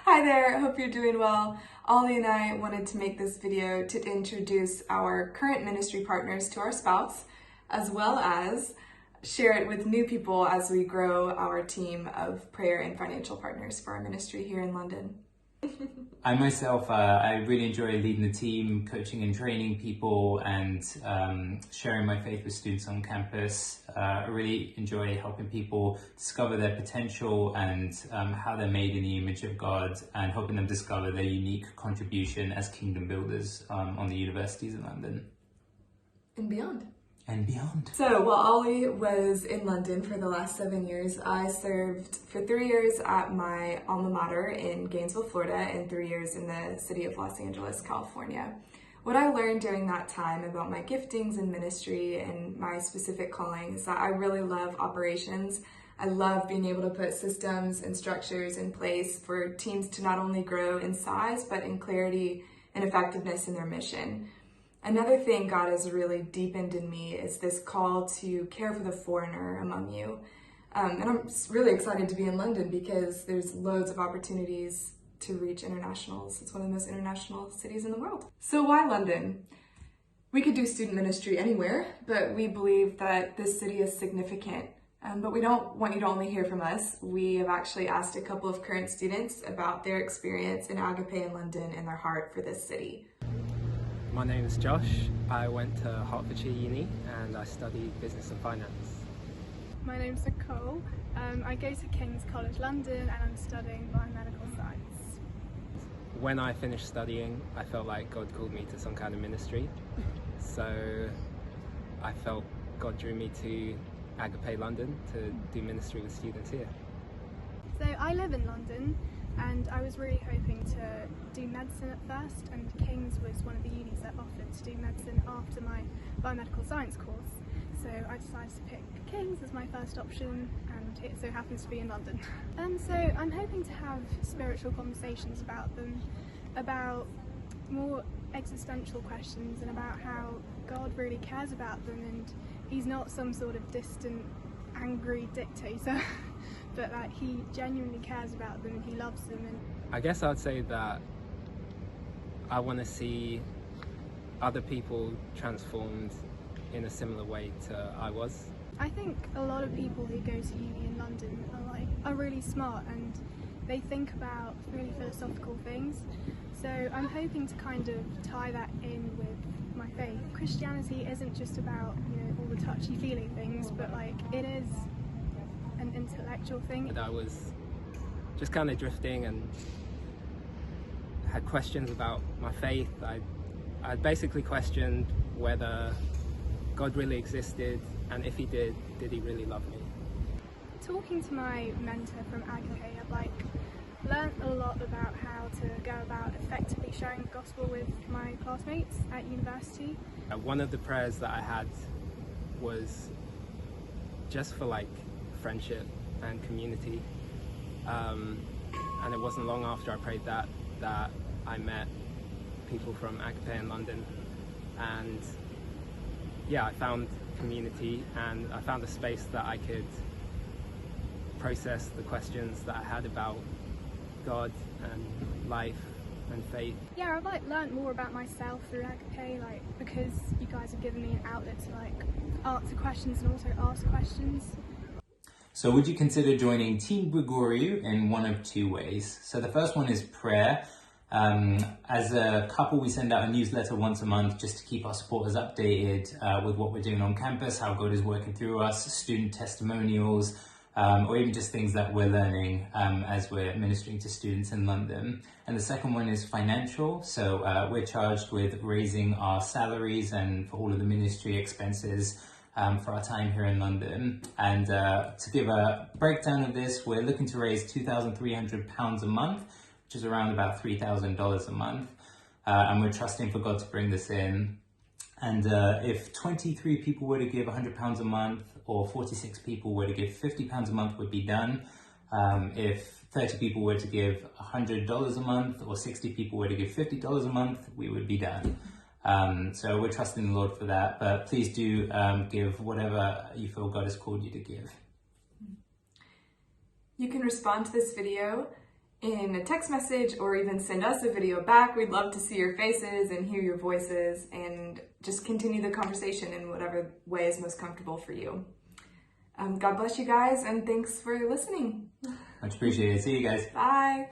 Hi there, hope you're doing well. Ollie and I wanted to make this video to introduce our current ministry partners to our Spouts, as well as share it with new people as we grow our team of prayer and financial partners for our ministry here in London. I myself, I really enjoy leading the team, coaching and training people, and sharing my faith with students on campus. I really enjoy helping people discover their potential and how they're made in the image of God, and helping them discover their unique contribution as kingdom builders on the universities in London. And beyond. And beyond. So while Ollie was in London for the last 7 years, I served for 3 years at my alma mater in Gainesville, Florida, and 3 years in the city of Los Angeles, California. What I learned during that time about my giftings in ministry and my specific calling is that I really love operations. I love being able to put systems and structures in place for teams to not only grow in size, but in clarity and effectiveness in their mission. Another thing God has really deepened in me is this call to care for the foreigner among you. And I'm really excited to be in London because there's loads of opportunities to reach internationals. It's one of the most international cities in the world. So why London? We could do student ministry anywhere, but we believe that this city is significant. But we don't want you to only hear from us. We have actually asked a couple of current students about their experience in Agape in London and their heart for this city. My name is Josh. I went to Hertfordshire Uni and I studied business and finance. My name's Nicole. I go to King's College London and I'm studying biomedical science. When I finished studying, I felt like God called me to some kind of ministry. So I felt God drew me to Agape London to do ministry with students here. So I live in London and I was really hoping to do medicine at first, and King's was one of the unis that offered to do medicine after my biomedical science course. So I decided to pick King's as my first option, and it so happens to be in London. So I'm hoping to have spiritual conversations about them, about more existential questions and about how God really cares about them, and He's not some sort of distant, angry dictator. But that He genuinely cares about them and He loves them. And I guess I'd say that I want to see other people transformed in a similar way to I was. I think a lot of people who go to uni in London are really smart and they think about really philosophical things. So I'm hoping to kind of tie that in with my faith. Christianity isn't just about, all the touchy-feely things, but it is an intellectual thing. And I was just kind of drifting and had questions about my faith. I basically questioned whether God really existed, and if He did He really love me? Talking to my mentor from Agape, I've learnt a lot about how to go about effectively sharing the gospel with my classmates at university. One of the prayers that I had was just for friendship and community, and it wasn't long after I prayed that I met people from Agape in London, and I found community and I found a space that I could process the questions that I had about God and life and faith. Yeah, I've learnt more about myself through Agape, because you guys have given me an outlet to answer questions and also ask questions. So would you consider joining Team Gregoriou in one of two ways? So the first one is prayer. As a couple, we send out a newsletter once a month just to keep our supporters updated with what we're doing on campus, how God is working through us, student testimonials, or even just things that we're learning as we're ministering to students in London. And the second one is financial. So we're charged with raising our salaries and for all of the ministry expenses for our time here in London. And to give a breakdown of this, we're looking to raise £2,300 a month, which is around about $3,000 a month. And we're trusting for God to bring this in. And if 23 people were to give £100 a month, or 46 people were to give £50 a month, would be done. If 30 people were to give $100 a month, or 60 people were to give $50 a month, we would be done. So we're trusting the Lord for that, but please do give whatever you feel God has called you to give. You can respond to this video in a text message or even send us a video back. We'd love to see your faces and hear your voices and just continue the conversation in whatever way is most comfortable for you. God bless you guys, and thanks for listening. Much appreciated. See you guys. Bye.